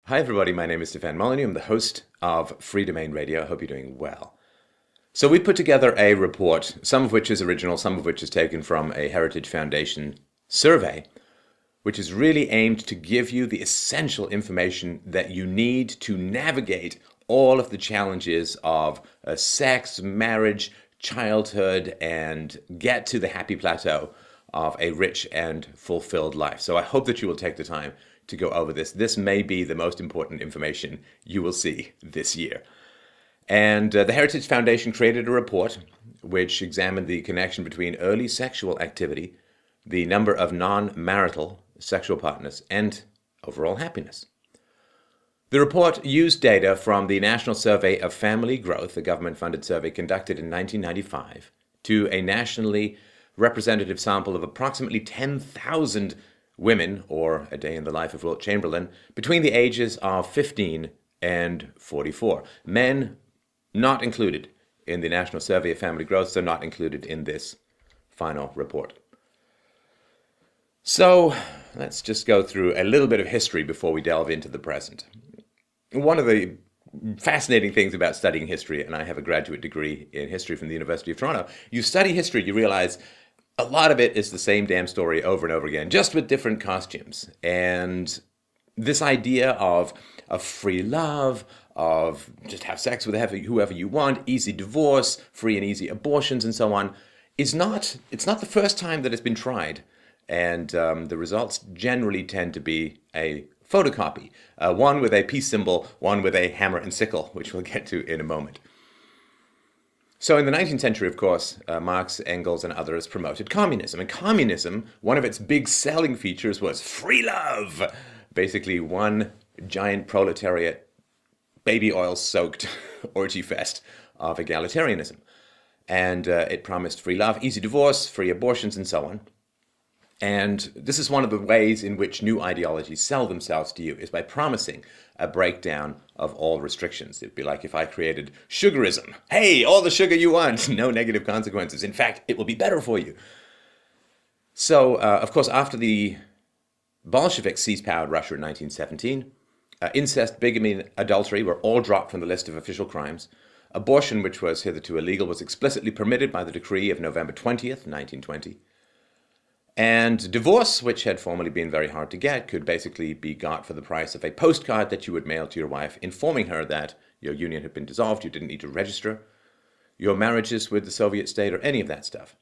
Hi everybody, my name is Stefan Molyneux. I'm the host of Free Domain Radio. I hope you're doing well. So we put together a report, some of which is original, some of which is taken from a Heritage Foundation survey, which is really aimed to give you the essential information that you need to navigate all of the challenges of sex, marriage, childhood, and get to the happy plateau of a rich and fulfilled life. So I hope that you will take the time to go over this. This may be the most important information you will see this year. And the Heritage Foundation created a report which examined the connection between early sexual activity, the number of non-marital sexual partners, and overall happiness. The report used data from the National Survey of Family Growth, a government-funded survey conducted in 1995, to a nationally representative sample of approximately 10,000 women, or a day in the life of Wilt Chamberlain, between the ages of 15 and 44. Men not included in the National Survey of Family Growth, so not included in this final report. So let's just go through a little bit of history before we delve into the present. One of the fascinating things about studying history, and I have a graduate degree in history from the University of Toronto, you study history, you realize a lot of it is the same damn story over and over again, just with different costumes. And this idea of free love, of just have sex with whoever you want, easy divorce, free and easy abortions, and so on, it's not the first time that it's been tried. And the results generally tend to be a photocopy, one with a peace symbol, one with a hammer and sickle, which we'll get to in a moment. So in the 19th century, of course, Marx, Engels, and others promoted communism. And communism, one of its big selling features was free love. Basically, one giant proletariat, baby oil-soaked orgy fest of egalitarianism. And it promised free love, easy divorce, free abortions, and so on. And this is one of the ways in which new ideologies sell themselves to you, is by promising a breakdown of all restrictions. It'd be like if I created sugarism. Hey, all the sugar you want, no negative consequences. In fact, it will be better for you. So, of course, after the Bolsheviks seized power in Russia in 1917, incest, bigamy, and adultery were all dropped from the list of official crimes. Abortion, which was hitherto illegal, was explicitly permitted by the decree of November 20th, 1920. And divorce, which had formerly been very hard to get, could basically be got for the price of a postcard that you would mail to your wife, informing her that your union had been dissolved, you didn't need to register your marriages with the Soviet state or any of that stuff.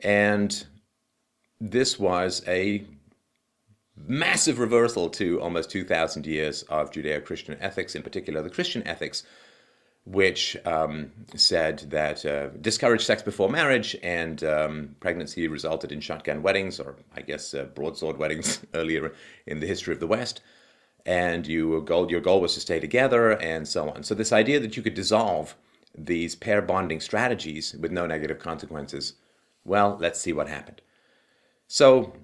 And this was a massive reversal to almost 2,000 years of Judeo-Christian ethics, in particular the Christian ethics, which said that discouraged sex before marriage, and pregnancy resulted in shotgun weddings, or I guess broadsword weddings earlier in the history of the West, and your goal was to stay together, and so on. So this idea that you could dissolve these pair bonding strategies with no negative consequences, well, let's see what happened. So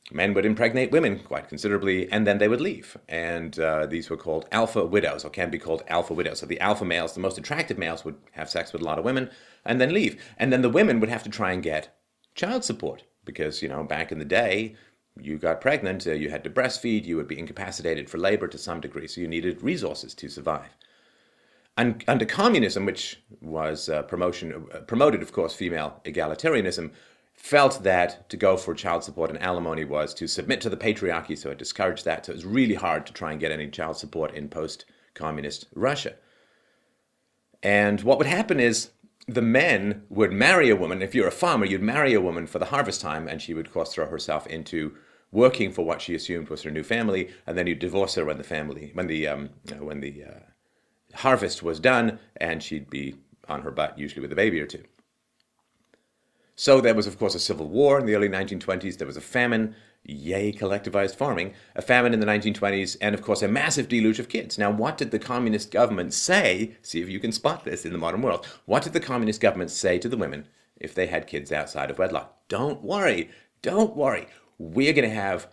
men would impregnate women quite considerably, and then they would leave. And these were called alpha widows, or can be called alpha widows. So the alpha males, the most attractive males, would have sex with a lot of women and then leave. And then the women would have to try and get child support because, you know, back in the day, you got pregnant, you had to breastfeed, you would be incapacitated for labor to some degree, so you needed resources to survive. And under communism, which was promoted, of course, female egalitarianism, felt that to go for child support and alimony was to submit to the patriarchy, so it discouraged that. So it was really hard to try and get any child support in post-communist Russia. And what would happen is the men would marry a woman. If you're a farmer, you'd marry a woman for the harvest time, and she would, of course, throw herself into working for what she assumed was her new family, and then you'd divorce her when the harvest was done, and she'd be on her butt, usually with a baby or two. So there was, of course, a civil war in the early 1920s. There was a famine, yay, collectivized farming, a famine in the 1920s, and, of course, a massive deluge of kids. Now, what did the communist government say? See if you can spot this in the modern world. What did the communist government say to the women if they had kids outside of wedlock? Don't worry. Don't worry. We're going to have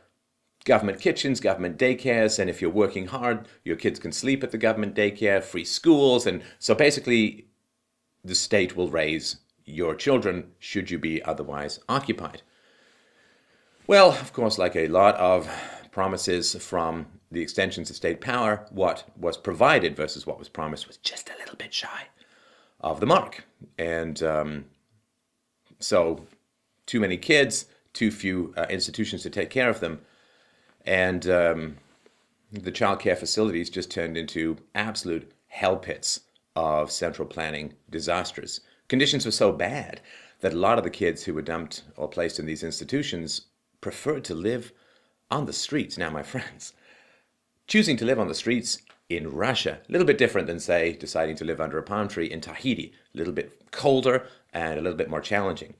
government kitchens, government daycares, and if you're working hard, your kids can sleep at the government daycare, free schools, and so basically the state will raise your children should you be otherwise occupied. Well, of course, like a lot of promises from the extensions of state power, what was provided versus what was promised was just a little bit shy of the mark. And so too many kids, too few institutions to take care of them. And the childcare facilities just turned into absolute hell pits of central planning disasters. Conditions were so bad that a lot of the kids who were dumped or placed in these institutions preferred to live on the streets. Now, my friends, choosing to live on the streets in Russia, a little bit different than, say, deciding to live under a palm tree in Tahiti, a little bit colder and a little bit more challenging.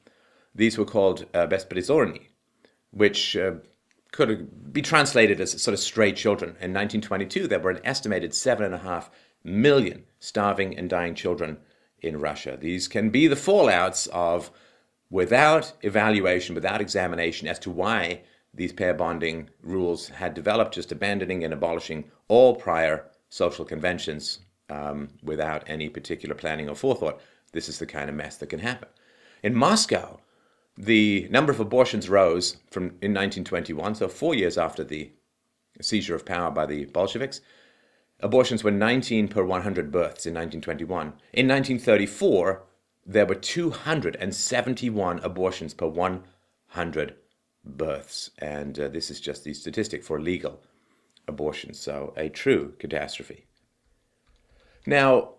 These were called besprizorny, which could be translated as sort of stray children. In 1922, there were an estimated 7.5 million starving and dying children in Russia. These can be the fallouts of, without evaluation, without examination as to why these pair bonding rules had developed, just abandoning and abolishing all prior social conventions without any particular planning or forethought. This is the kind of mess that can happen. In Moscow, the number of abortions rose in 1921, so 4 years after the seizure of power by the Bolsheviks. Abortions were 19 per 100 births in 1921. In 1934, there were 271 abortions per 100 births. And this is just the statistic for legal abortions, so a true catastrophe. Now,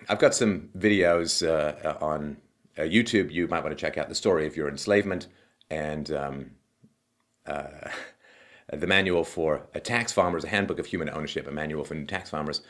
I've got some videos on YouTube. You might want to check out the story of your enslavement and the manual for tax farmers, a handbook of human ownership, a manual for tax farmers,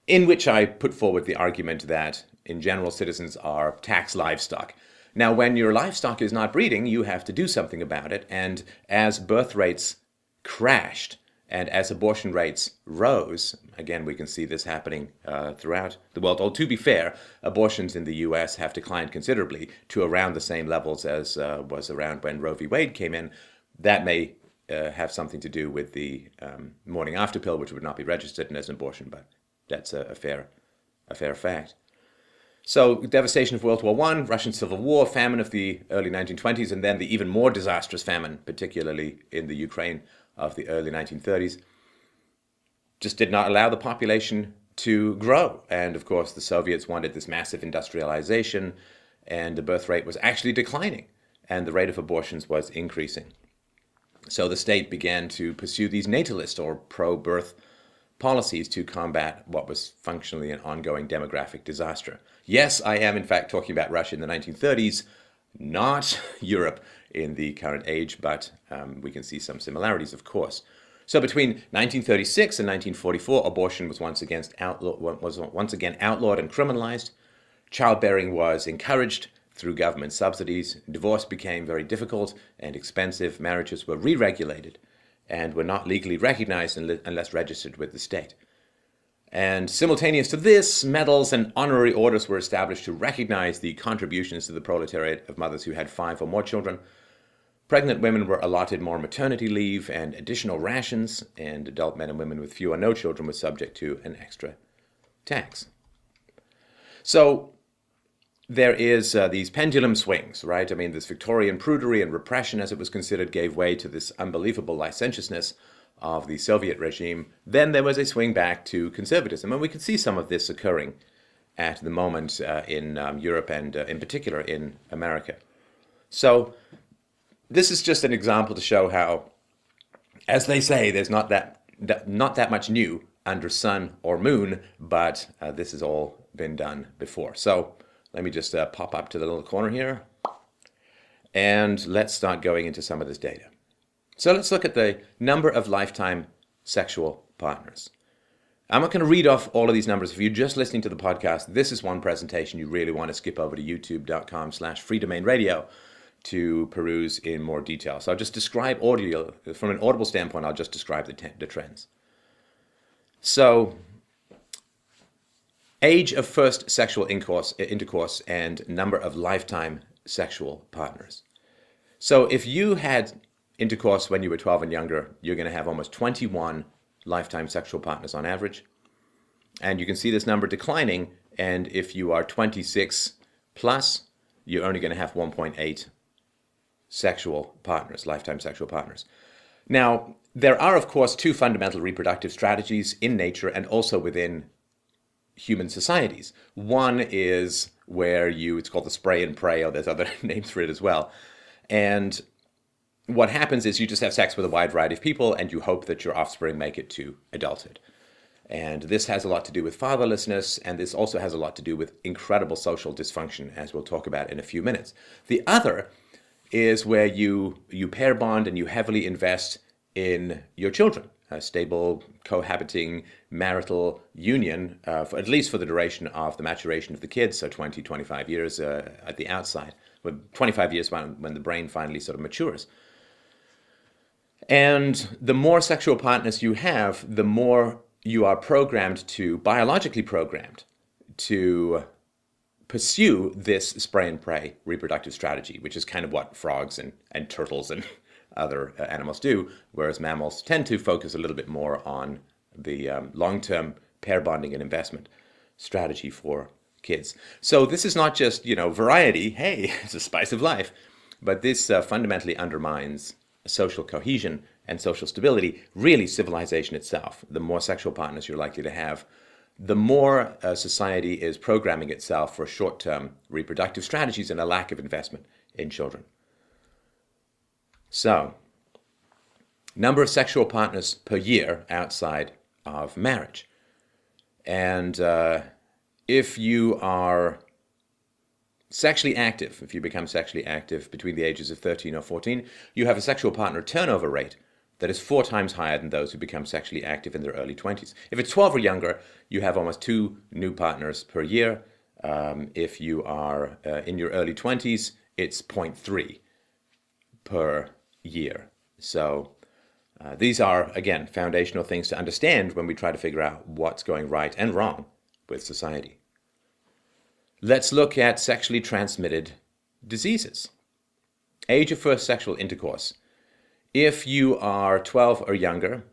in which I put forward the argument that, in general, citizens are tax livestock. Now, when your livestock is not breeding, you have to do something about it. And as birth rates crashed and as abortion rates rose, again, we can see this happening throughout the world. Although, to be fair, abortions in the US have declined considerably to around the same levels as was around when Roe v. Wade came in. That may have something to do with the morning after pill, which would not be registered as an abortion, but that's a fair fact. So, devastation of World War I, Russian Civil War, famine of the early 1920s, and then the even more disastrous famine, particularly in the Ukraine of the early 1930s, just did not allow the population to grow. And of course, the Soviets wanted this massive industrialization, and the birth rate was actually declining, and the rate of abortions was increasing. So the state began to pursue these natalist or pro-birth policies to combat what was functionally an ongoing demographic disaster. Yes, I am in fact talking about Russia in the 1930s, not Europe in the current age, but we can see some similarities, of course. So between 1936 and 1944, abortion was once again outlawed and criminalized. Childbearing was encouraged through government subsidies. Divorce became very difficult and expensive. Marriages were re-regulated and were not legally recognized unless registered with the state. And simultaneous to this, medals and honorary orders were established to recognize the contributions to the proletariat of mothers who had 5 or more children. Pregnant women were allotted more maternity leave and additional rations, and adult men and women with few or no children were subject to an extra tax. So there is these pendulum swings, right? I mean, this Victorian prudery and repression, as it was considered, gave way to this unbelievable licentiousness of the Soviet regime. Then there was a swing back to conservatism, and we can see some of this occurring at the moment in Europe and in particular in America. So this is just an example to show how, as they say, there's not that much new under sun or moon, but this has all been done before. So let me just pop up to the little corner here, and let's start going into some of this data. So let's look at the number of lifetime sexual partners. I'm not going to read off all of these numbers. If you're just listening to the podcast, this is one presentation you really want to skip over to youtube.com/freedomainradio to peruse in more detail. So I'll just describe audio, from an audible standpoint, I'll just describe the trends. So, age of first sexual intercourse and number of lifetime sexual partners. So if you had intercourse when you were 12 and younger, you're going to have almost 21 lifetime sexual partners on average. And you can see this number declining, and if you are 26 plus, you're only going to have 1.8 sexual partners, lifetime sexual partners. Now, there are, of course, two fundamental reproductive strategies in nature and also within human societies. One is where it's called the spray and pray, or there's other names for it as well. And what happens is you just have sex with a wide variety of people and you hope that your offspring make it to adulthood. And this has a lot to do with fatherlessness, and this also has a lot to do with incredible social dysfunction, as we'll talk about in a few minutes. The other is where you pair bond and you heavily invest in your children, a stable, cohabiting, marital union, at least for the duration of the maturation of the kids, so 20, 25 years at the outside, 25 years when the brain finally sort of matures. And the more sexual partners you have, the more you are biologically programmed to pursue this spray and pray reproductive strategy, which is kind of what frogs and turtles and other animals do, whereas mammals tend to focus a little bit more on the long-term pair bonding and investment strategy for kids. So this is not just, variety, hey, it's a spice of life, but this fundamentally undermines social cohesion and social stability, really civilization itself. The more sexual partners you're likely to have, the more society is programming itself for short-term reproductive strategies and a lack of investment in children. So, number of sexual partners per year outside of marriage. And if you are sexually active, if you become sexually active between the ages of 13 or 14, you have a sexual partner turnover rate that is 4 times higher than those who become sexually active in their early 20s. If it's 12 or younger, you have almost 2 new partners per year. If you are in your early 20s, it's 0.3 per year. So these are, again, foundational things to understand when we try to figure out what's going right and wrong with society. Let's look at sexually transmitted diseases. Age of first sexual intercourse. If you are 12 or younger,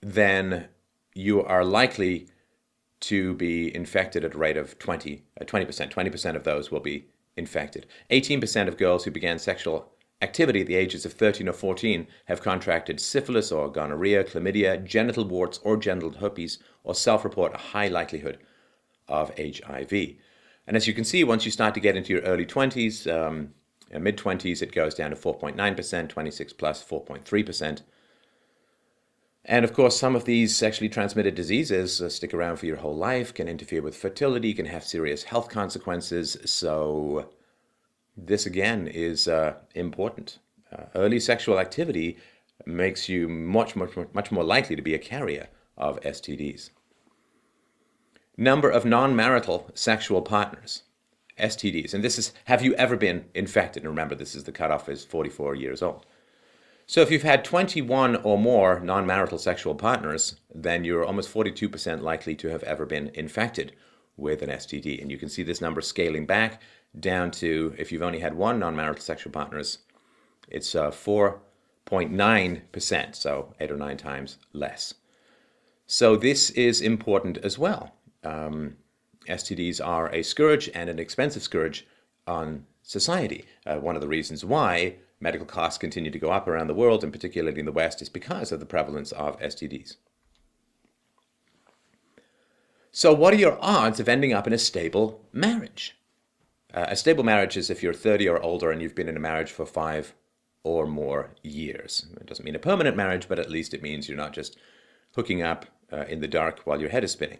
then you are likely to be infected at a rate of 20%. 20% of those will be infected. 18% of girls who began sexual activity at the ages of 13 or 14 have contracted syphilis or gonorrhea, chlamydia, genital warts or genital herpes, or self-report a high likelihood of HIV. And as you can see, once you start to get into your early 20s, mid-20s, it goes down to 4.9%, 26 plus 4.3%. And of course, some of these sexually transmitted diseases stick around for your whole life, can interfere with fertility, can have serious health consequences. So this again is important. Early sexual activity makes you much more likely to be a carrier of STDs. Number of non-marital sexual partners, STDs. And this is, have you ever been infected? And remember, this is the cutoff is 44 years old. So if you've had 21 or more non-marital sexual partners, then you're almost 42% likely to have ever been infected with an STD. And you can see this number scaling back down to, if you've only had one non-marital sexual partners, it's 4.9%, so 8 or 9 times less. So this is important as well. STDs are a scourge and an expensive scourge on society. One of the reasons why medical costs continue to go up around the world, and particularly in the West, is because of the prevalence of STDs. So what are your odds of ending up in a stable marriage? A stable marriage is if you're 30 or older and you've been in a marriage for 5 or more years. It doesn't mean a permanent marriage, but at least it means you're not just hooking up in the dark while your head is spinning.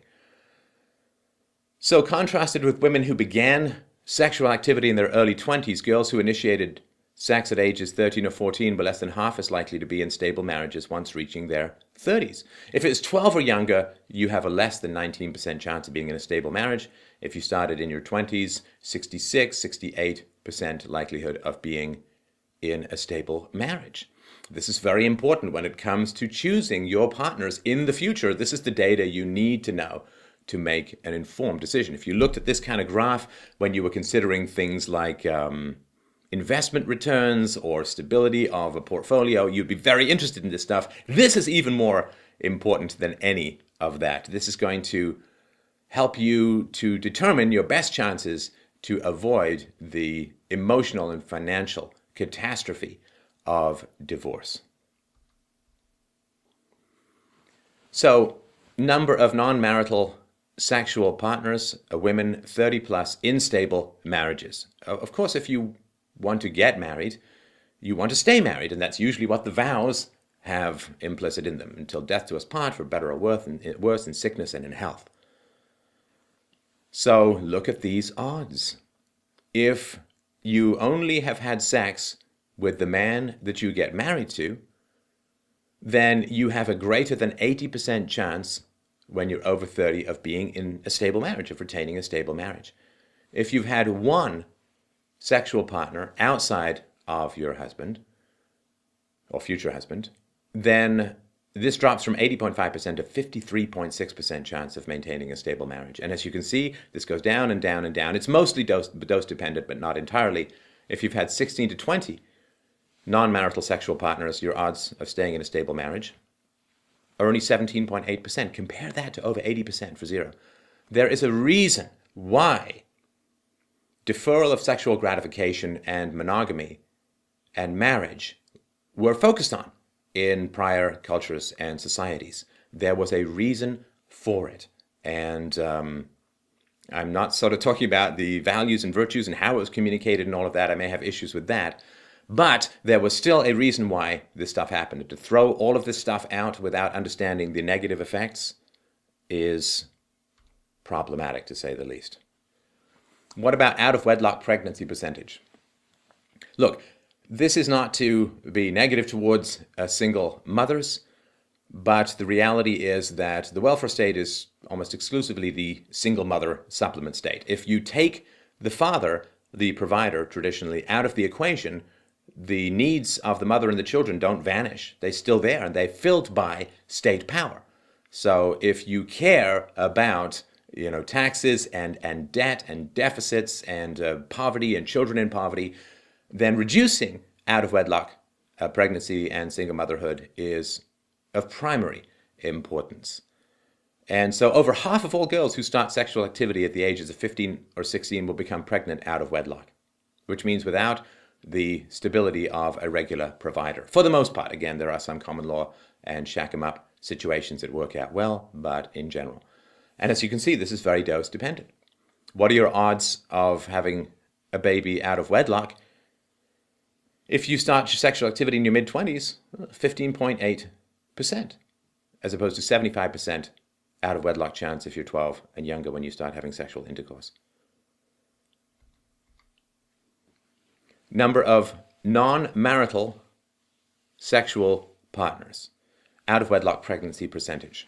So contrasted with women who began sexual activity in their early 20s, girls who initiated sex at ages 13 or 14 were less than half as likely to be in stable marriages once reaching their 30s. If it's 12 or younger, you have a less than 19% chance of being in a stable marriage. If you started in your 20s, 66, 68% likelihood of being in a stable marriage. This is very important when it comes to choosing your partners in the future. This is the data you need to know to make an informed decision. If you looked at this kind of graph when you were considering things like investment returns or stability of a portfolio, you'd be very interested in this stuff. This is even more important than any of that. This is going to help you to determine your best chances to avoid the emotional and financial catastrophe of divorce. So, number of non-marital sexual partners, women 30 plus in stable marriages. Of course, if you want to get married, you want to stay married, and that's usually what the vows have implicit in them. Until death do us part, for better or worse, in sickness and in health. So look at these odds. If you only have had sex with the man that you get married to, then you have a greater than 80% chance when you're over 30 of being in a stable marriage, of retaining a stable marriage. If you've had one sexual partner outside of your husband or future husband, then this drops from 80.5% to 53.6% chance of maintaining a stable marriage. And as you can see, this goes down and down and down. It's mostly dose dependent, but not entirely. If you've had 16 to 20 non-marital sexual partners, your odds of staying in a stable marriage are only 17.8%. Compare that to over 80% for zero. There is a reason why deferral of sexual gratification and monogamy and marriage were focused on in prior cultures and societies. There was a reason for it. And I'm not sort of talking about the values and virtues and how it was communicated and all of that. I may have issues with that. But there was still a reason why this stuff happened. And to throw all of this stuff out without understanding the negative effects is problematic, to say the least. What about out-of-wedlock pregnancy percentage? Look, this is not to be negative towards single mothers, but the reality is that the welfare state is almost exclusively the single mother supplement state. If you take the father, the provider, traditionally, out of the equation, the needs of the mother and the children don't vanish. They're still there, and they're filled by state power. So if you care about taxes and debt and deficits and poverty and children in poverty, then reducing out-of-wedlock pregnancy and single motherhood is of primary importance. And so over half of all girls who start sexual activity at the ages of 15 or 16 will become pregnant out of wedlock, which means without the stability of a regular provider. For the most part, again, there are some common law and shack-em-up situations that work out well, but in general. And as you can see, this is very dose dependent. What are your odds of having a baby out of wedlock? If you start sexual activity in your mid-20s, 15.8%, as opposed to 75% out of wedlock chance if you're 12 and younger when you start having sexual intercourse. Number of non-marital sexual partners, out of wedlock pregnancy percentage.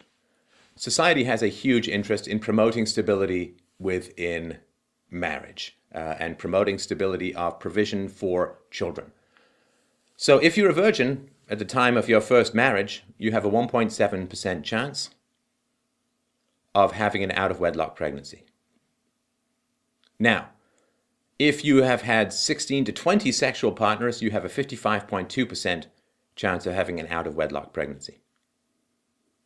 Society has a huge interest in promoting stability within marriage and promoting stability of provision for children. So if you're a virgin at the time of your first marriage, you have a 1.7% chance of having an out-of-wedlock pregnancy. Now, if you have had 16 to 20 sexual partners, you have a 55.2% chance of having an out-of-wedlock pregnancy.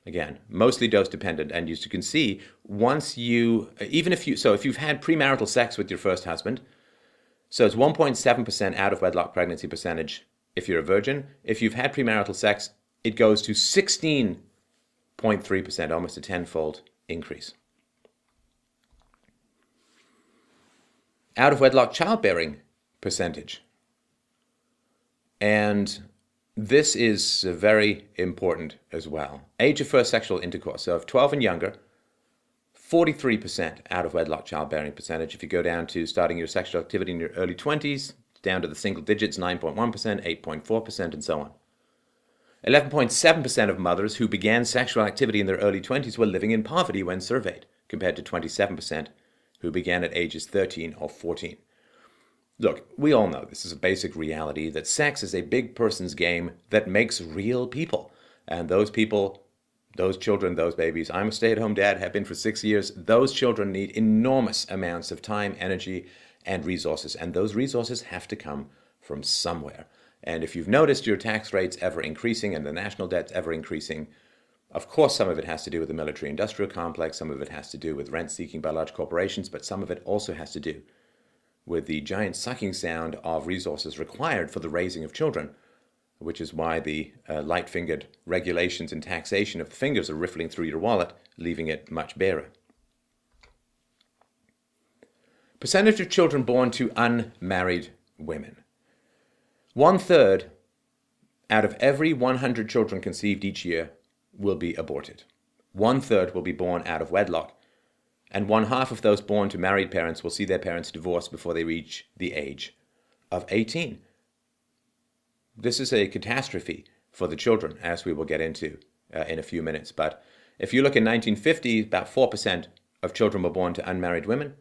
Again, mostly dose dependent, and as you can see, if you've had premarital sex with your first husband, so it's 1.7% out-of-wedlock pregnancy percentage if you're a virgin. If you've had premarital sex, it goes to 16.3%, almost a tenfold increase. Out-of-wedlock childbearing percentage. And this is very important as well. Age of first sexual intercourse. So if 12 and younger, 43% out-of-wedlock childbearing percentage. If you go down to starting your sexual activity in your early 20s, down to the single digits, 9.1%, 8.4%, and so on. 11.7% of mothers who began sexual activity in their early 20s were living in poverty when surveyed, compared to 27% who began at ages 13 or 14. Look, we all know this is a basic reality, that sex is a big person's game that makes real people. And those people, those children, those babies, I'm a stay-at-home dad, have been for 6 years, those children need enormous amounts of time, energy, and resources. And those resources have to come from somewhere. And if you've noticed your tax rates ever increasing and the national debt's ever increasing, of course some of it has to do with the military-industrial complex, some of it has to do with rent-seeking by large corporations, but some of it also has to do with the giant sucking sound of resources required for the raising of children, which is why the light-fingered regulations and taxation of the fingers are riffling through your wallet, leaving it much barer. Percentage of children born to unmarried women. 1/3 out of every 100 children conceived each year will be aborted. 1/3 will be born out of wedlock, and 1/2 of those born to married parents will see their parents divorced before they reach the age of 18. This is a catastrophe for the children, as we will get into in a few minutes. But if you look in 1950, about 4% of children were born to unmarried women,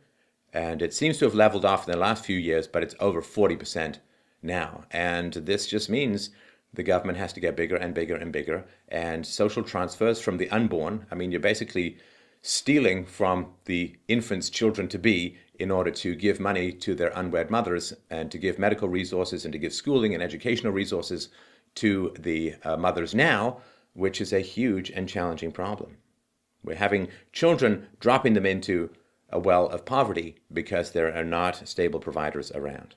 and it seems to have leveled off in the last few years, but it's over 40% now. And this just means the government has to get bigger and bigger and bigger, and social transfers from the unborn. I mean, you're basically stealing from the infants' children to be in order to give money to their unwed mothers and to give medical resources and to give schooling and educational resources to the mothers now, which is a huge and challenging problem. We're having children dropping them into a well of poverty because there are not stable providers around.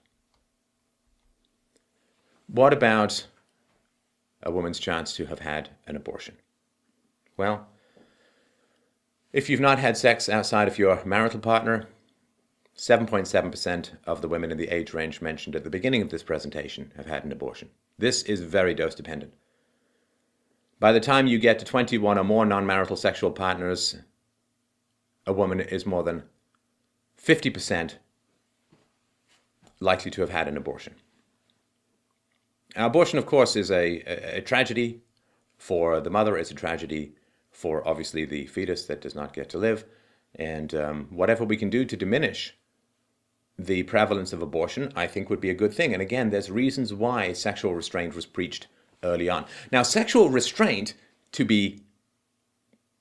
What about a woman's chance to have had an abortion? Well, if you've not had sex outside of your marital partner, 7.7% of the women in the age range mentioned at the beginning of this presentation have had an abortion. This is very dose dependent. By the time you get to 21 or more non-marital sexual partners, a woman is more than 50% likely to have had an abortion. Now, abortion, of course, is a tragedy for the mother. It's a tragedy for, obviously, the fetus that does not get to live. And whatever we can do to diminish the prevalence of abortion, I think would be a good thing. And again, there's reasons why sexual restraint was preached early on. Now, sexual restraint, to be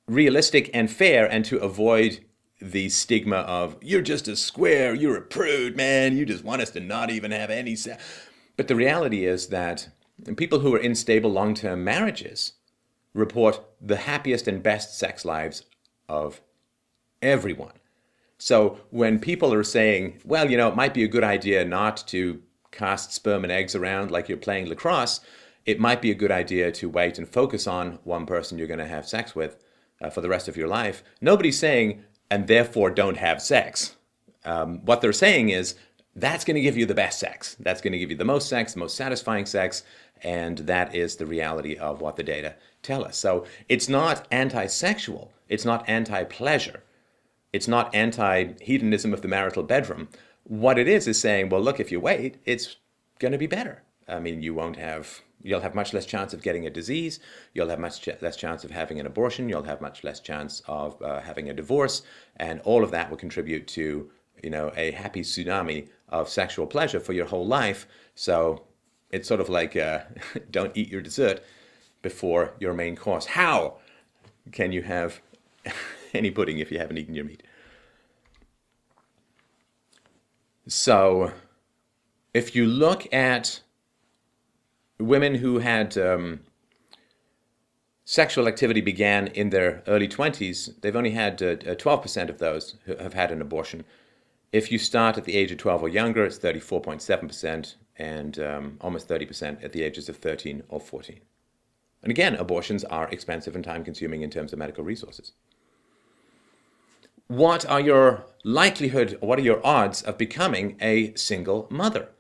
realistic and fair and to avoid the stigma of, you're just a square, you're a prude, man, you just want us to not even have any sex. But the reality is that people who are in stable long-term marriages report the happiest and best sex lives of everyone. So when people are saying, well, you know, it might be a good idea not to cast sperm and eggs around like you're playing lacrosse, it might be a good idea to wait and focus on one person you're going to have sex with for the rest of your life. Nobody's saying, and therefore don't have sex. What they're saying is, that's going to give you the best sex. That's going to give you the most sex, the most satisfying sex, and that is the reality of what the data tell us. So it's not anti-sexual. It's not anti-pleasure. It's not anti-hedonism of the marital bedroom. What it is saying, well, look, if you wait, it's going to be better. I mean, you'll have much less chance of getting a disease. You'll have much less chance of having an abortion. You'll have much less chance of having a divorce. And all of that will contribute to, you know, a happy tsunami of sexual pleasure for your whole life. So it's sort of like don't eat your dessert before your main course. How can you have any pudding if you haven't eaten your meat? So if you look at women who had sexual activity began in their early 20s, they've only had 12% of those who have had an abortion. If you start at the age of 12 or younger, it's 34.7% and almost 30% at the ages of 13 or 14. And again, abortions are expensive and time-consuming in terms of medical resources. What are your likelihood, what are your odds of becoming a single mother?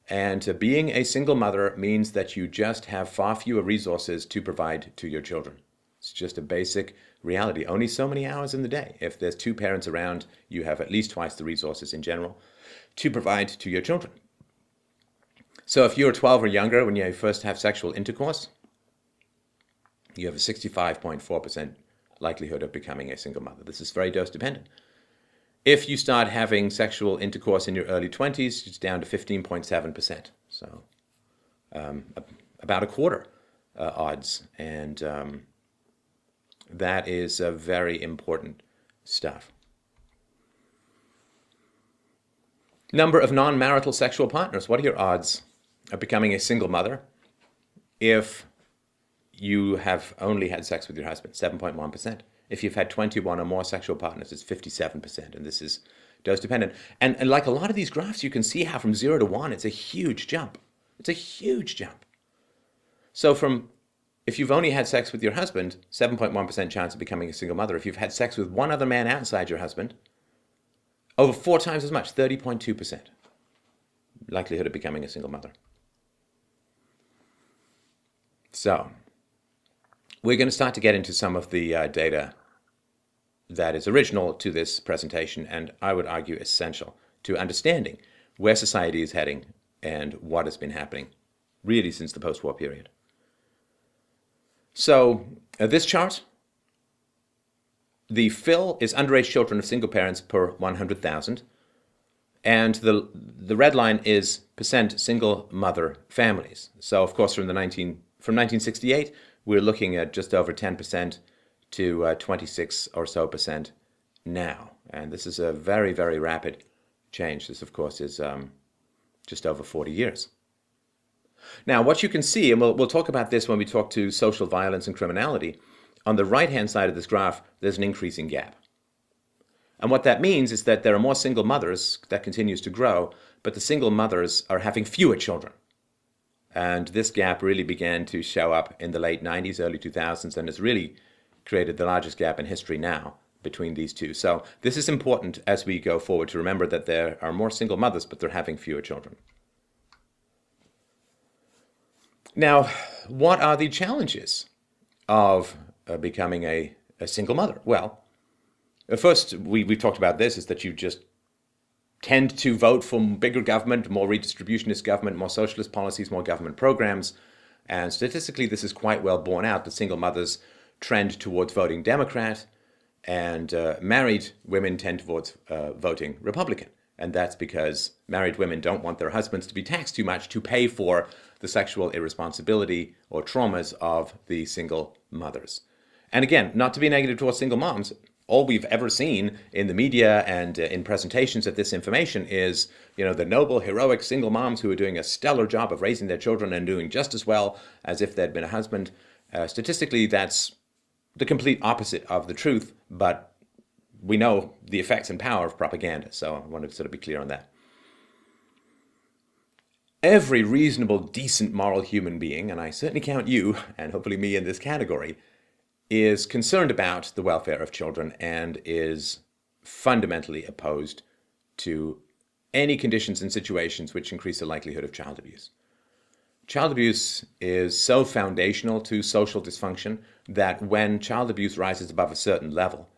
And being a single mother means that you just have far fewer resources to provide to your children. It's just a basic reality. Only so many hours in the day. If there's two parents around, you have at least twice the resources in general to provide to your children. So if you're 12 or younger when you first have sexual intercourse, you have a 65.4% likelihood of becoming a single mother. This is very dose dependent. If you start having sexual intercourse in your early 20s, it's down to 15.7%. So about a quarter odds. And that is very important stuff. Number of non-marital sexual partners. What are your odds of becoming a single mother if you have only had sex with your husband? 7.1%. If you've had 21 or more sexual partners, it's 57%, and this is dose dependent. And like a lot of these graphs, you can see how from 0 to 1, it's a huge jump. It's a huge jump. So if you've only had sex with your husband, 7.1% chance of becoming a single mother. If you've had sex with one other man outside your husband, over 4 times as much, 30.2% likelihood of becoming a single mother. So we're going to start to get into some of the data that is original to this presentation, and I would argue essential to understanding where society is heading and what has been happening really since the post-war period. So this chart, the fill is underage children of single parents per 100,000, and the red line is percent single mother families. So of course from 1968, we're looking at just over 10% to 26 or so percent now. And this is a very, very rapid change. This, of course, is just over 40 years. Now, what you can see, and we'll talk about this when we talk to social violence and criminality, on the right-hand side of this graph, there's an increasing gap. And what that means is that there are more single mothers, that continues to grow, but the single mothers are having fewer children. And this gap really began to show up in the late 90s, early 2000s, and has really created the largest gap in history now between these two. So this is important as we go forward to remember that there are more single mothers, but they're having fewer children. Now, what are the challenges of becoming a single mother? Well, first, we've talked about this, is that you just tend to vote for bigger government, more redistributionist government, more socialist policies, more government programs. And statistically, this is quite well borne out. The single mothers trend towards voting Democrat, and married women tend towards voting Republican. And that's because married women don't want their husbands to be taxed too much to pay for the sexual irresponsibility or traumas of the single mothers. And again, not to be negative towards single moms, all we've ever seen in the media and in presentations of this information is, the noble, heroic single moms who are doing a stellar job of raising their children and doing just as well as if they'd been a husband. Statistically, that's the complete opposite of the truth, but we know the effects and power of propaganda, so I want to sort of be clear on that. Every reasonable, decent, moral human being, and I certainly count you, and hopefully me in this category, is concerned about the welfare of children and is fundamentally opposed to any conditions and situations which increase the likelihood of child abuse. Child abuse is so foundational to social dysfunction that when child abuse rises above a certain level,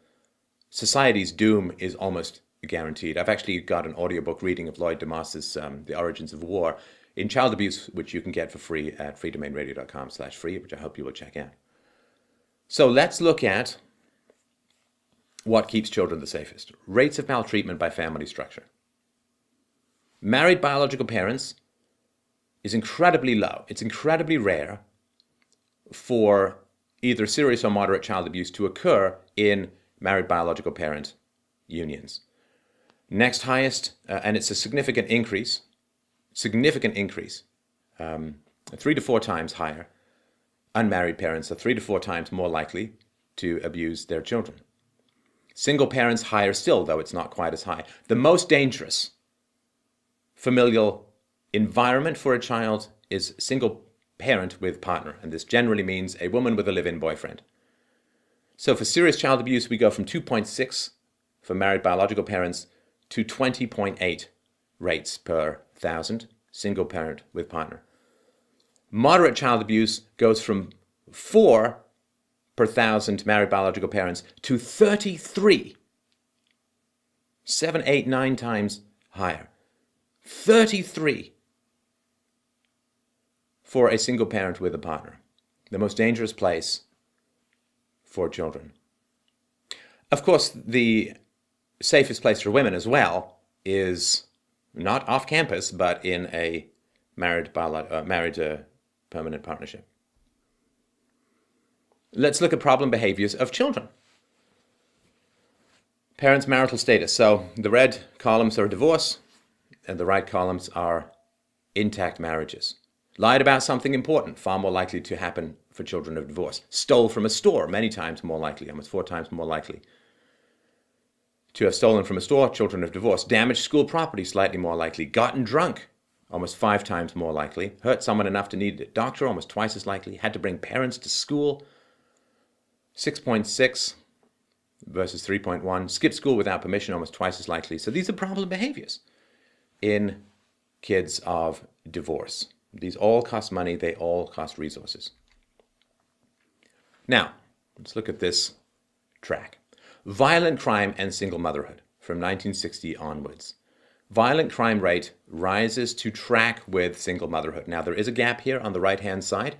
society's doom is almost guaranteed. I've actually got an audiobook reading of Lloyd DeMoss's The Origins of War in child abuse, which you can get for free at freedomainradio.com/free, which I hope you will check out. So let's look at what keeps children the safest. Rates of maltreatment by family structure. Married biological parents is incredibly low. It's incredibly rare for either serious or moderate child abuse to occur in married biological parent unions. Next highest, and it's a significant increase, 3 to 4 times higher. Unmarried parents are 3 to 4 times more likely to abuse their children. Single parents higher still, though it's not quite as high. The most dangerous familial environment for a child is single parent with partner, and this generally means a woman with a live-in boyfriend. So for serious child abuse, we go from 2.6 for married biological parents to 20.8 rates per 1,000 single parent with partner. Moderate child abuse goes from 4 per 1,000 married biological parents to 33. 7, 8, 9 times higher. 33 for a single parent with a partner. The most dangerous place for children. Of course, the safest place for women as well is not off campus, but in a married permanent partnership. Let's look at problem behaviors of children. Parents' marital status. So the red columns are divorce, and the right columns are intact marriages. Lied about something important, far more likely to happen for children of divorce. Stole from a store, many times more likely, almost 4 times more likely to have stolen from a store, children of divorce. Damaged school property, slightly more likely. Gotten drunk, almost 5 times more likely. Hurt someone enough to need a doctor, almost twice as likely. Had to bring parents to school, 6.6 versus 3.1. Skipped school without permission, almost twice as likely. So these are problem behaviors in kids of divorce. These all cost money, they all cost resources. Now, let's look at this track. Violent crime and single motherhood from 1960 onwards. Violent crime rate rises to track with single motherhood. Now, there is a gap here on the right-hand side.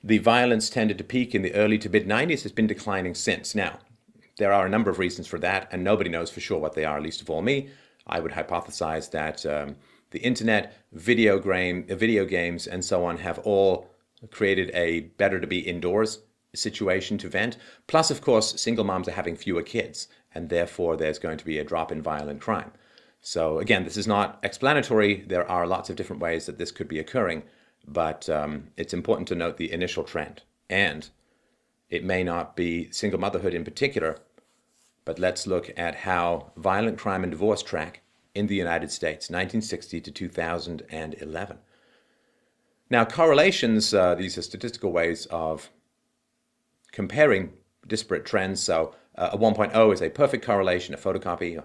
The violence tended to peak in the early to mid-90s. It's been declining since. Now, there are a number of reasons for that, and nobody knows for sure what they are, least of all me. I would hypothesize that the internet, video games, and so on have all created a better to be indoors situation to vent. Plus, of course, single moms are having fewer kids, and therefore there's going to be a drop in violent crime. So again, this is not explanatory. There are lots of different ways that this could be occurring, but it's important to note the initial trend. And it may not be single motherhood in particular, but let's look at how violent crime and divorce track in the United States, 1960 to 2011. Now, correlations, these are statistical ways of comparing disparate trends. So a 1.0 is a perfect correlation, a photocopy, a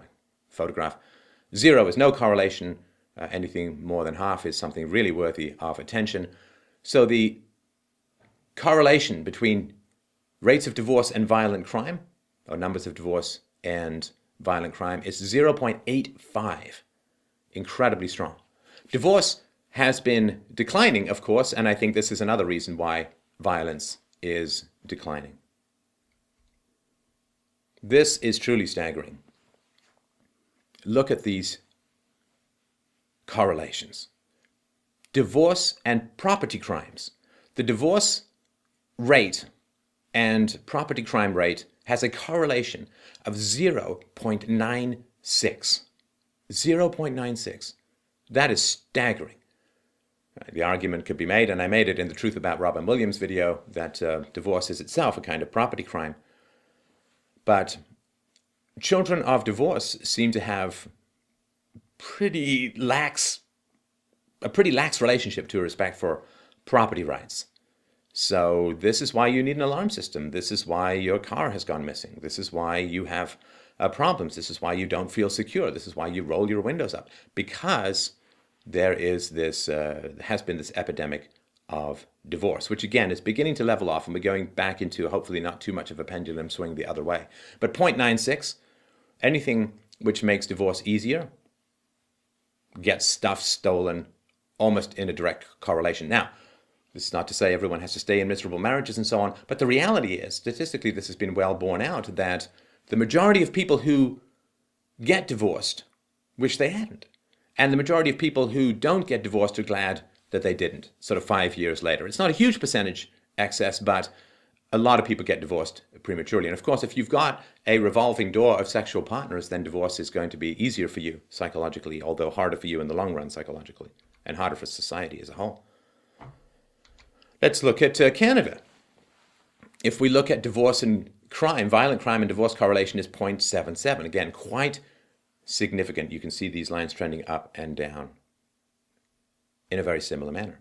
photograph. 0 is no correlation. Anything more than half is something really worthy of attention. So the correlation between rates of divorce and violent crime, or numbers of divorce and violent crime, is 0.85. Incredibly strong. Divorce has been declining, of course, and I think this is another reason why violence is declining. This is truly staggering. Look at these correlations. Divorce and property crimes. The divorce rate and property crime rate has a correlation of 0.96. 0.96. That is staggering. The argument could be made, and I made it in the Truth About Robin Williams video, that divorce is itself a kind of property crime. But children of divorce seem to have a pretty lax relationship to respect for property rights. So this is why you need an alarm system. This is why your car has gone missing. This is why you have problems. This is why you don't feel secure. This is why you roll your windows up. Because there is this, has been this epidemic of divorce, which again is beginning to level off, and we're going back into hopefully not too much of a pendulum swing the other way. But 0.96, anything which makes divorce easier gets stuff stolen almost in a direct correlation. Now, this is not to say everyone has to stay in miserable marriages and so on, but the reality is, statistically, this has been well borne out, that the majority of people who get divorced wish they hadn't. And the majority of people who don't get divorced are glad that they didn't, sort of 5 years later. It's not a huge percentage excess, but a lot of people get divorced prematurely. And of course, if you've got a revolving door of sexual partners, then divorce is going to be easier for you psychologically, although harder for you in the long run psychologically, and harder for society as a whole. Let's look at Canada. If we look at divorce and crime, violent crime and divorce correlation is 0.77. Again, quite significant. You can see these lines trending up and down in a very similar manner.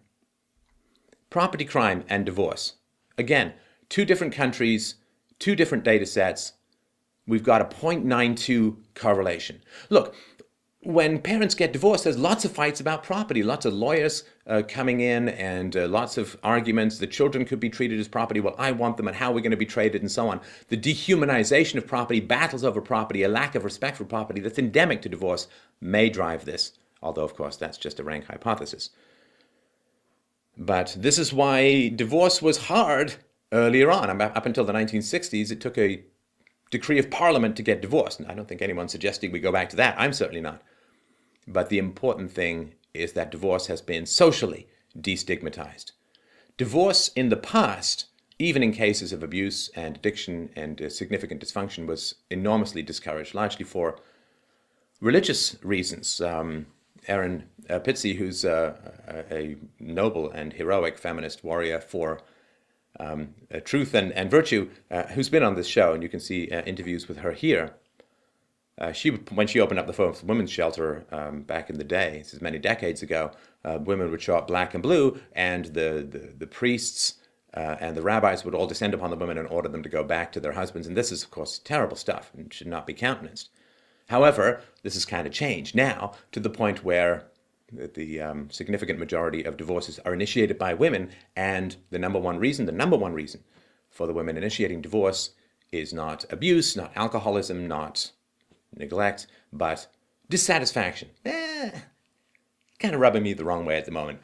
Property crime and divorce. Again, 2 different countries, 2 different data sets. We've got a 0.92 correlation. Look, when parents get divorced, there's lots of fights about property, lots of lawyers coming in, and lots of arguments. The children could be treated as property. Well, I want them, and how we're going to be treated, and so on. The dehumanization of property, battles over property, a lack of respect for property that's endemic to divorce may drive this, although, of course, that's just a rank hypothesis. But this is why divorce was hard earlier on. Up until the 1960s, it took a decree of parliament to get divorced. And I don't think anyone's suggesting we go back to that. I'm certainly not. But the important thing is that divorce has been socially destigmatized. Divorce in the past, even in cases of abuse and addiction and significant dysfunction, was enormously discouraged, largely for religious reasons. Erin Pitsey, who's a noble and heroic feminist warrior for truth and virtue, who's been on this show, and you can see interviews with her here, When she opened up the women's shelter back in the day, this is many decades ago, women would show up black and blue, and the priests and the rabbis would all descend upon the women and order them to go back to their husbands. And this is, of course, terrible stuff and should not be countenanced. However, this has kind of changed now to the point where the significant majority of divorces are initiated by women, and the number one reason for the women initiating divorce is not abuse, not alcoholism, not neglect, but dissatisfaction. Kind of rubbing me the wrong way at the moment.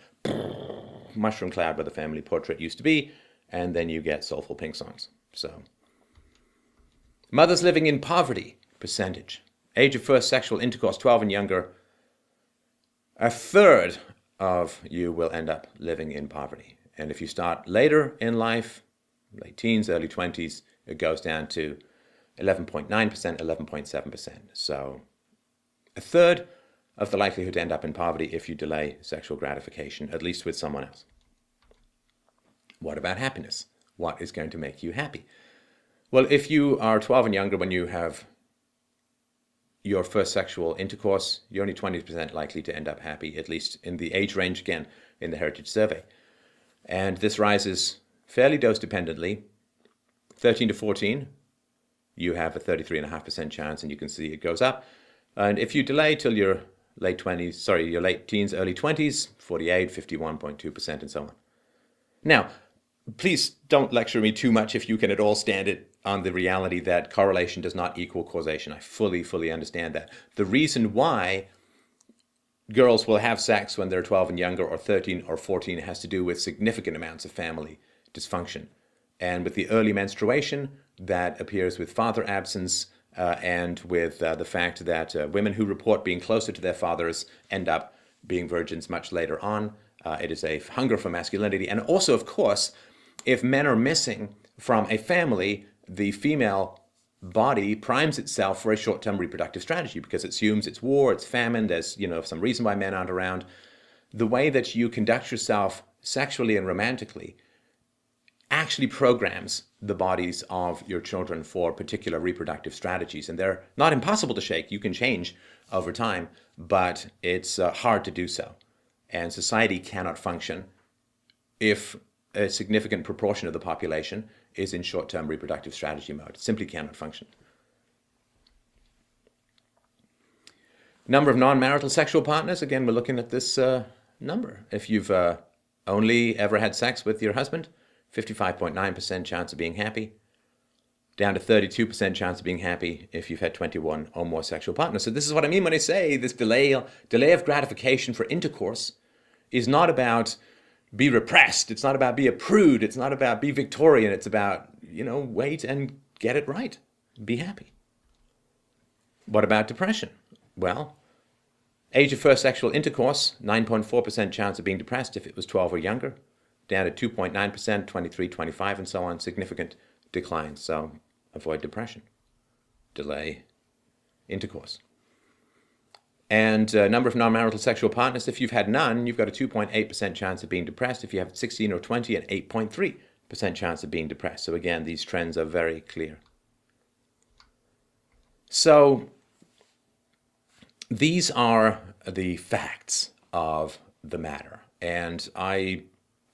Mushroom cloud where the family portrait used to be, and then you get soulful pink songs. So, mothers living in poverty, percentage. Age of first sexual intercourse, 12 and younger. A third of you will end up living in poverty. And if you start later in life, late teens, early 20s, it goes down to 11.9%, 11.7%. So a third of the likelihood to end up in poverty if you delay sexual gratification, at least with someone else. What about happiness? What is going to make you happy? Well, if you are 12 and younger when you have your first sexual intercourse, you're only 20% likely to end up happy, at least in the age range, again, in the Heritage Survey. And this rises fairly dose dependently. 13 to 14, you have a 33.5% chance, and you can see it goes up. And if you delay till your late teens, early 20s, 48, 51.2%, and so on. Now, please don't lecture me too much if you can at all stand it on the reality that correlation does not equal causation. I fully understand that. The reason why girls will have sex when they're 12 and younger, or 13 or 14, has to do with significant amounts of family dysfunction. And with the early menstruation, that appears with father absence, and with the fact that women who report being closer to their fathers end up being virgins much later on. It is a hunger for masculinity. And also, of course, if men are missing from a family, the female body primes itself for a short-term reproductive strategy because it assumes it's war, it's famine, there's some reason why men aren't around. The way that you conduct yourself sexually and romantically actually programs the bodies of your children for particular reproductive strategies. And they're not impossible to shake. You can change over time, but it's hard to do so. And society cannot function if a significant proportion of the population is in short-term reproductive strategy mode. It simply cannot function. Number of non-marital sexual partners. Again, we're looking at this number. If you've only ever had sex with your husband, 55.9% chance of being happy, down to 32% chance of being happy if you've had 21 or more sexual partners. So this is what I mean when I say this delay of gratification for intercourse is not about be repressed. It's not about be a prude. It's not about be Victorian. It's about, wait and get it right. Be happy. What about depression? Well, age of first sexual intercourse, 9.4% chance of being depressed if it was 12 or younger, down to 2.9%, 23, 25, and so on. Significant declines. So avoid depression. Delay intercourse. And number of non-marital sexual partners, if you've had none, you've got a 2.8% chance of being depressed. If you have 16 or 20, an 8.3% chance of being depressed. So again, these trends are very clear. So these are the facts of the matter. And I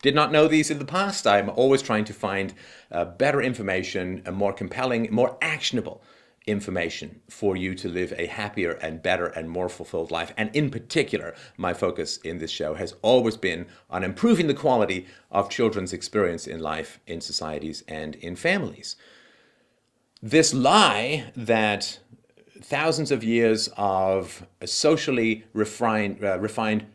did not know these in the past. I'm always trying to find better information, a more compelling, more actionable information for you to live a happier and better and more fulfilled life. And in particular, my focus in this show has always been on improving the quality of children's experience in life, in societies, and in families. This lie that thousands of years of socially refined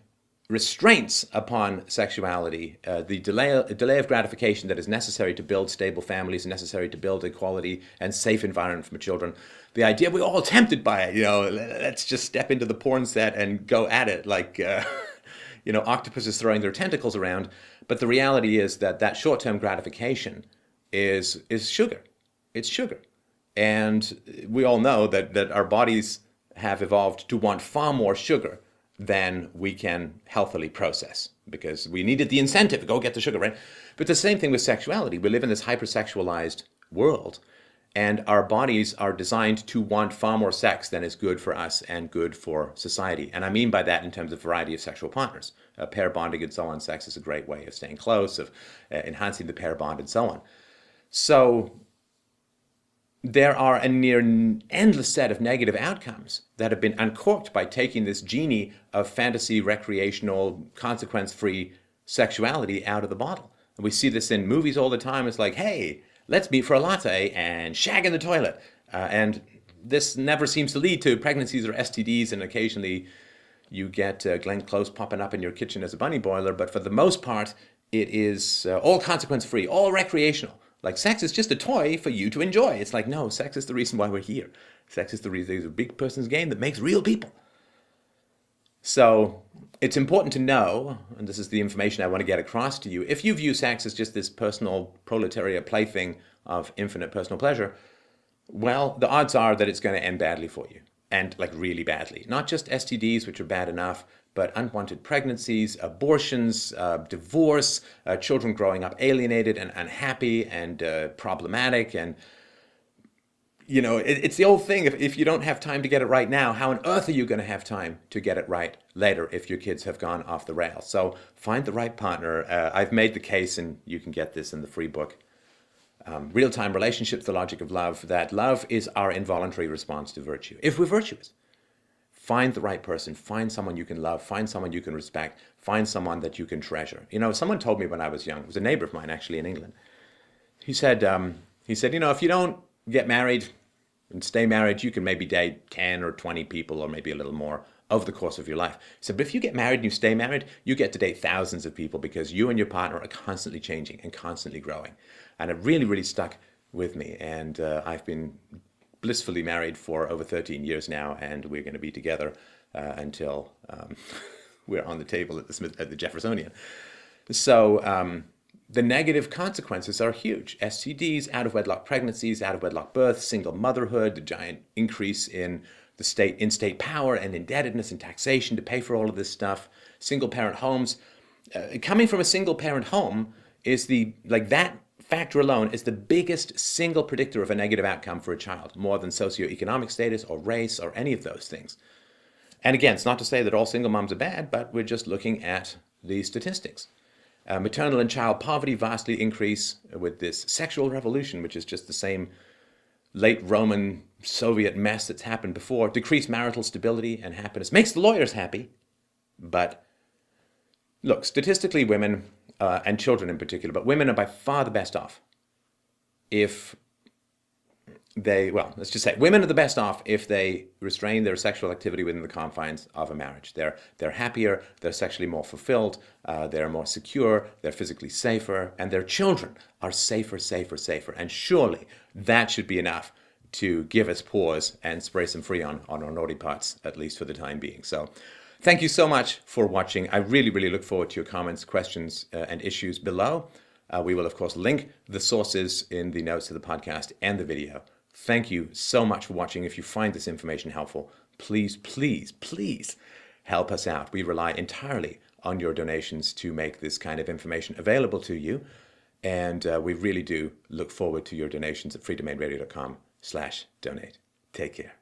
restraints upon sexuality, the delay of gratification that is necessary to build stable families, necessary to build a quality and safe environment for children. The idea we're all tempted by it, let's just step into the porn set and go at it like, octopuses throwing their tentacles around. But the reality is that short-term gratification is sugar. It's sugar. And we all know that our bodies have evolved to want far more sugar than we can healthily process because we needed the incentive to go get the sugar, right? But the same thing with sexuality. We live in this hypersexualized world, And our bodies are designed to want far more sex than is good for us and good for society. And I mean by that in terms of variety of sexual partners. Pair bonding and so on. Sex is a great way of staying close, of enhancing the pair bond and so on. So there are a near endless set of negative outcomes that have been uncorked by taking this genie of fantasy, recreational, consequence-free sexuality out of the bottle. And we see this in movies all the time. It's like, hey, let's meet for a latte and shag in the toilet. And this never seems to lead to pregnancies or STDs, and occasionally you get Glenn Close popping up in your kitchen as a bunny boiler. But for the most part, it is all consequence-free, all recreational. Like, sex is just a toy for you to enjoy. It's like, no, sex is the reason why we're here. Sex is the reason it's a big person's game that makes real people. So it's important to know, and this is the information I want to get across to you, if you view sex as just this personal proletariat plaything of infinite personal pleasure, well, the odds are that it's going to end badly for you. And like really badly. Not just STDs, which are bad enough, but unwanted pregnancies, abortions, divorce, children growing up alienated and unhappy and problematic. And, you know, it's the old thing. If you don't have time to get it right now, how on earth are you going to have time to get it right later if your kids have gone off the rails? So find the right partner. I've made the case, and you can get this in the free book, Real-Time Relationships, The Logic of Love, that love is our involuntary response to virtue. If we're virtuous, find the right person, find someone you can love, find someone you can respect, find someone that you can treasure. You know, someone told me when I was young, it was a neighbor of mine actually in England. He said, you know, if you don't get married and stay married, you can maybe date 10 or 20 people or maybe a little more over the course of your life. He said, but if you get married and you stay married, you get to date thousands of people because you and your partner are constantly changing and constantly growing. And it really, really stuck with me. And I've been blissfully married for over 13 years now, and we're going to be together until we're on the table at the Jeffersonian. So the negative consequences are huge. STDs, out-of-wedlock pregnancies, out-of-wedlock births, single motherhood, the giant increase in the in-state power and indebtedness and taxation to pay for all of this stuff, single-parent homes. Coming from a single-parent home is that factor alone is the biggest single predictor of a negative outcome for a child, more than socioeconomic status or race or any of those things. And again, it's not to say that all single moms are bad, but we're just looking at the statistics. Maternal and child poverty vastly increase with this sexual revolution, which is just the same late Roman Soviet mess that's happened before. Decreased marital stability and happiness makes the lawyers happy, but look, statistically women, and children in particular, but women are by far the best off if they, well, let's just say women are the best off if they restrain their sexual activity within the confines of a marriage. They're happier, they're sexually more fulfilled, they're more secure, they're physically safer, and their children are safer. And surely that should be enough to give us pause and spray some Freon on our naughty parts, at least for the time being. So thank you so much for watching. I really, really look forward to your comments, questions, and issues below. We will, of course, link the sources in the notes of the podcast and the video. Thank you so much for watching. If you find this information helpful, please, please, please help us out. We rely entirely on your donations to make this kind of information available to you. And we really do look forward to your donations at freedomainradio.com/donate. Take care.